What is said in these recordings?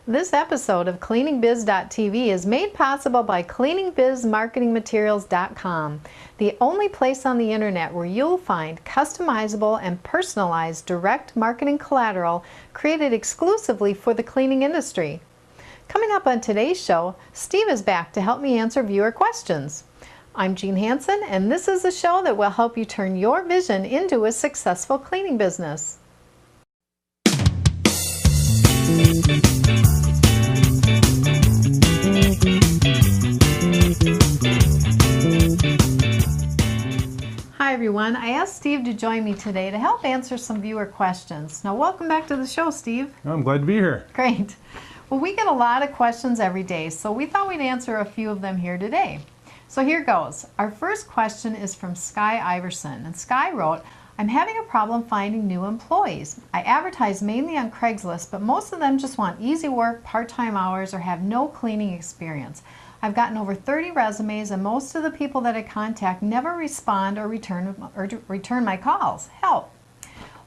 This episode of CleaningBiz.tv is made possible by CleaningBizMarketingMaterials.com, the only place on the internet where you'll find customizable and personalized direct marketing collateral created exclusively for the cleaning industry. Coming up on today's show, Steve is back to help me answer viewer questions. I'm Jean Hansen, and this is a show that will help you turn your vision into a successful cleaning business. Hi everyone, I asked Steve to join me today to help answer some viewer questions. Now welcome back to the show, Steve. I'm glad to be here. Great. Well, we get a lot of questions every day, so we thought we'd answer a few of them here today. So here goes. Our first question is from Sky Iverson, and Sky wrote, I'm having a problem finding new employees. I advertise mainly on Craigslist, but most of them just want easy work, part-time hours, or have no cleaning experience. I've gotten over 30 resumes, and most of the people that I contact never respond or return my calls. Help!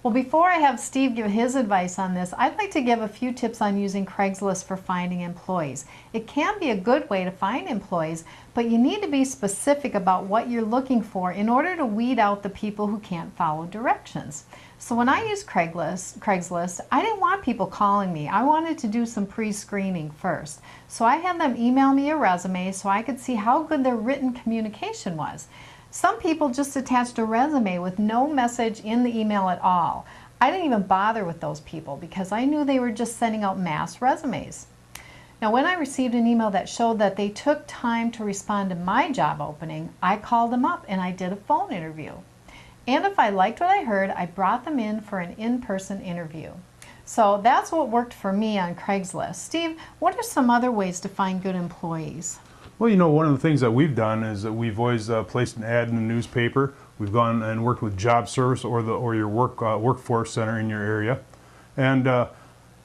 Well, before I have Steve give his advice on this, I'd like to give a few tips on using Craigslist for finding employees. It can be a good way to find employees, but you need to be specific about what you're looking for in order to weed out the people who can't follow directions. So when I used Craigslist, I didn't want people calling me. I wanted to do some pre-screening first. So I had them email me a resume so I could see how good their written communication was. Some people just attached a resume with no message in the email at all. I didn't even bother with those people because I knew they were just sending out mass resumes. Now, when I received an email that showed that they took time to respond to my job opening, I called them up and I did a phone interview. And if I liked what I heard, I brought them in for an in-person interview. So that's what worked for me on Craigslist. Steve, what are some other ways to find good employees? Well, you know, one of the things that we've done is that we've always placed an ad in the newspaper. We've gone and worked with Job Service or your workforce center in your area. And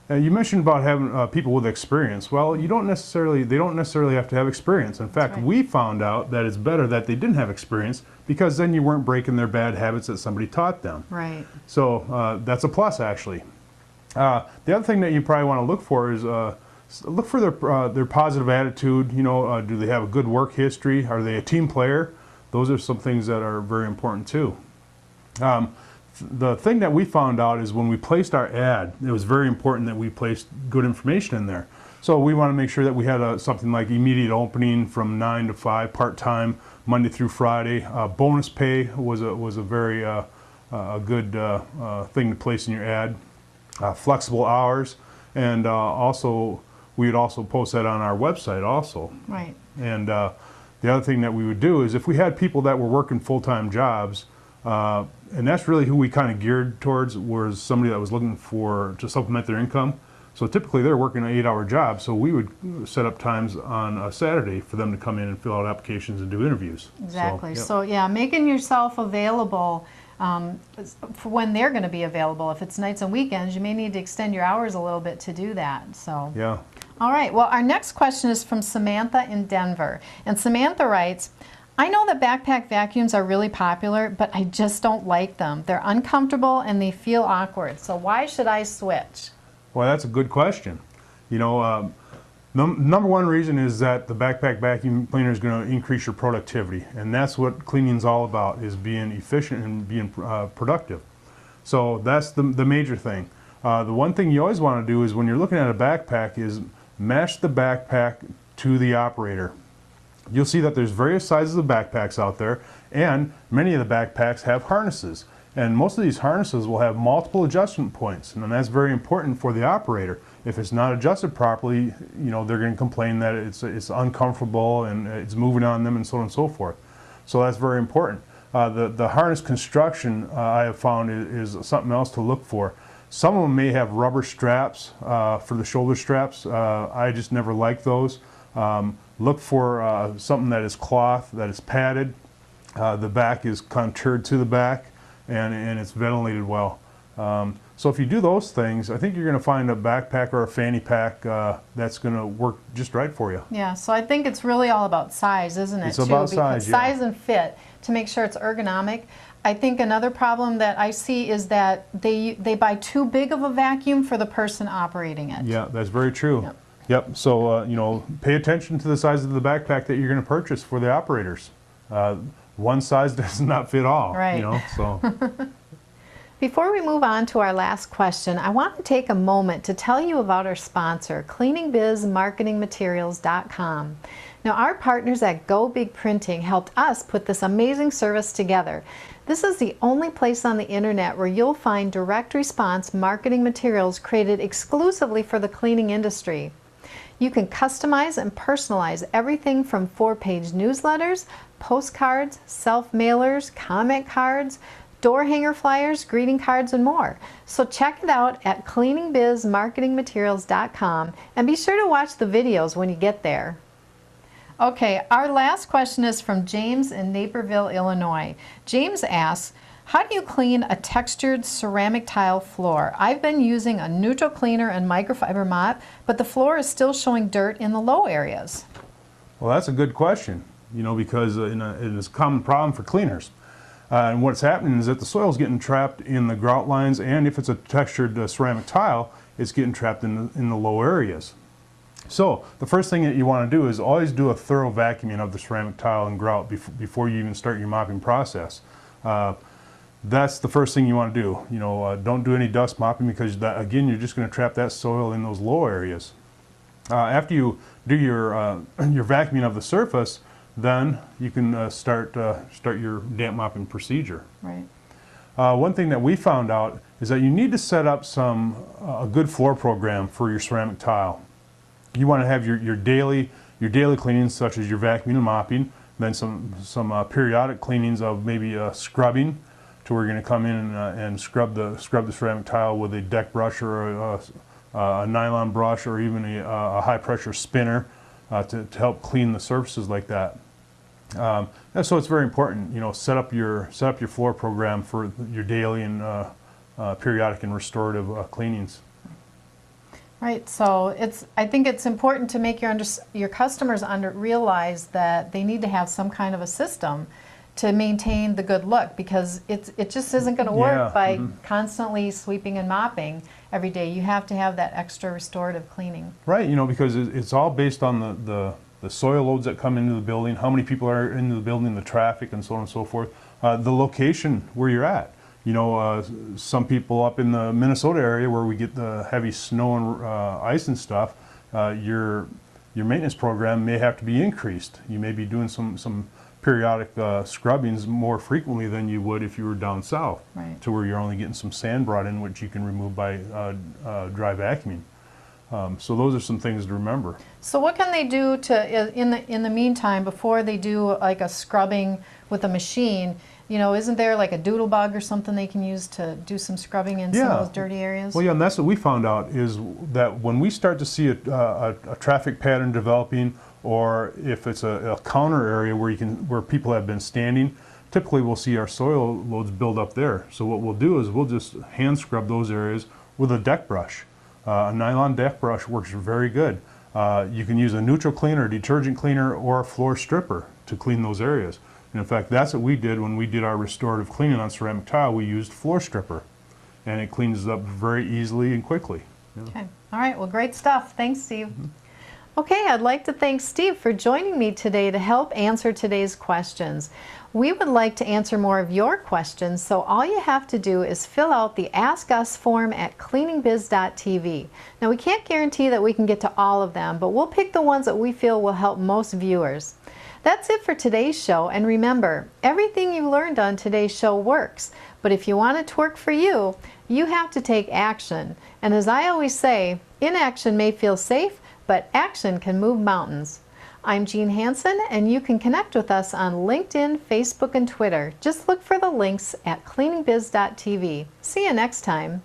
you mentioned about having people with experience. Well, they don't necessarily have to have experience. In fact, right. We found out that it's better that they didn't have experience because then you weren't breaking their bad habits that somebody taught them. Right. So that's a plus, actually. The other thing that you probably want to look for is look for their positive attitude. You know, do they have a good work history? Are they a team player? Those are some things that are very important too. The thing that we found out is when we placed our ad, it was very important that we placed good information in there. So we want to make sure that we had something like immediate opening from 9 to 5, part-time, Monday through Friday. Bonus pay was a very good thing to place in your ad. Flexible hours, and also we would also post that on our website also. Right. And the other thing that we would do is if we had people that were working full-time jobs, and that's really who we kind of geared towards, was somebody that was looking to supplement their income. So typically they're working an 8-hour job, so we would set up times on a Saturday for them to come in and fill out applications and do interviews. Exactly. Yep. So yeah, making yourself available for when they're going to be available. If it's nights and weekends, you may need to extend your hours a little bit to do that. So yeah. All right. Well, our next question is from Samantha in Denver, and Samantha writes, I know that backpack vacuums are really popular, but I just don't like them. They're uncomfortable and they feel awkward. So why should I switch? Well, that's a good question. You know, number one reason is that the backpack vacuum cleaner is going to increase your productivity, and that's what cleaning is all about, is being efficient and being productive. So that's the major thing. The one thing you always want to do is when you're looking at a backpack is match the backpack to the operator. You'll see that there's various sizes of backpacks out there, and many of the backpacks have harnesses. And most of these harnesses will have multiple adjustment points, and that's very important for the operator. If it's not adjusted properly, you know, they're going to complain that it's uncomfortable and it's moving on them and so on and so forth. So that's very important. The harness construction I have found is something else to look for. Some of them may have rubber straps for the shoulder straps. I just never liked those. Look for something that is cloth, that is padded. The back is contoured to the back, and it's ventilated well. So if you do those things, I think you're going to find a backpack or a fanny pack that's going to work just right for you. Yeah, so I think it's really all about size, isn't it? It's about size, yeah. Size and fit to make sure it's ergonomic. I think another problem that I see is that they buy too big of a vacuum for the person operating it. Yeah, that's very true. Yep. Yep. So, you know, pay attention to the size of the backpack that you're going to purchase for the operators. One size does not fit all. Right. You know, so. Before we move on to our last question, I want to take a moment to tell you about our sponsor, cleaningbizmarketingmaterials.com. Now, our partners at Go Big Printing helped us put this amazing service together. This is the only place on the internet where you'll find direct response marketing materials created exclusively for the cleaning industry. You can customize and personalize everything from 4-page newsletters, postcards, self-mailers, comment cards, door hanger flyers, greeting cards, and more. So check it out at cleaningbizmarketingmaterials.com and be sure to watch the videos when you get there. Okay, our last question is from James in Naperville, Illinois. James asks, how do you clean a textured ceramic tile floor? I've been using a neutral cleaner and microfiber mop, but the floor is still showing dirt in the low areas. Well, that's a good question, you know, because it is a common problem for cleaners. And what's happening is that the soil's getting trapped in the grout lines, and if it's a textured ceramic tile, it's getting trapped in the low areas. So the first thing that you want to do is always do a thorough vacuuming of the ceramic tile and grout before you even start your mopping process. That's the first thing you want to do. You know, don't do any dust mopping, because again, you're just going to trap that soil in those low areas. After you do your vacuuming of the surface, then you can start your damp mopping procedure. Right. One thing that we found out is that you need to set up a good floor program for your ceramic tile. You want to have your daily cleanings, such as your vacuuming and mopping, then some periodic cleanings of maybe scrubbing, to where you're going to come in and scrub the ceramic tile with a deck brush or a nylon brush, or even a high pressure spinner to help clean the surfaces like that. And so it's very important, you know, set up your floor program for your daily and periodic and restorative cleanings. Right. So I think it's important to make your customers realize that they need to have some kind of a system to maintain the good look, because it just isn't going to work by constantly sweeping and mopping every day. You have to have that extra restorative cleaning. Right. You know, because it's all based on the soil loads that come into the building, how many people are into the building, the traffic, and so on and so forth. The location where you're at. You know, some people up in the Minnesota area where we get the heavy snow and ice and stuff, your maintenance program may have to be increased. You may be doing some periodic scrubbings more frequently than you would if you were down south, right, to where you're only getting some sand brought in, which you can remove by dry vacuuming. So those are some things to remember. So what can they do to in the meantime, before they do like a scrubbing with a machine? You know, isn't there like a doodle bug or something they can use to do some scrubbing in some of those dirty areas? Well, yeah, and that's what we found out, is that when we start to see a traffic pattern developing, or if it's a counter area where people have been standing, typically we'll see our soil loads build up there. So what we'll do is we'll just hand scrub those areas with a deck brush. A nylon deck brush works very good. You can use a neutral cleaner, a detergent cleaner, or a floor stripper to clean those areas. And in fact, that's what we did when we did our restorative cleaning on ceramic tile. We used floor stripper, and it cleans up very easily and quickly. Yeah. Okay. All right. Well, great stuff. Thanks, Steve. Okay, I'd like to thank Steve for joining me today to help answer today's questions. We would like to answer more of your questions, so all you have to do is fill out the Ask Us form at cleaningbiz.tv. Now, we can't guarantee that we can get to all of them, but we'll pick the ones that we feel will help most viewers. That's it for today's show, and remember, everything you learned on today's show works, but if you want it to work for you, you have to take action. And as I always say, inaction may feel safe, but action can move mountains. I'm Jean Hansen, and you can connect with us on LinkedIn, Facebook, and Twitter. Just look for the links at cleaningbiz.tv. See you next time.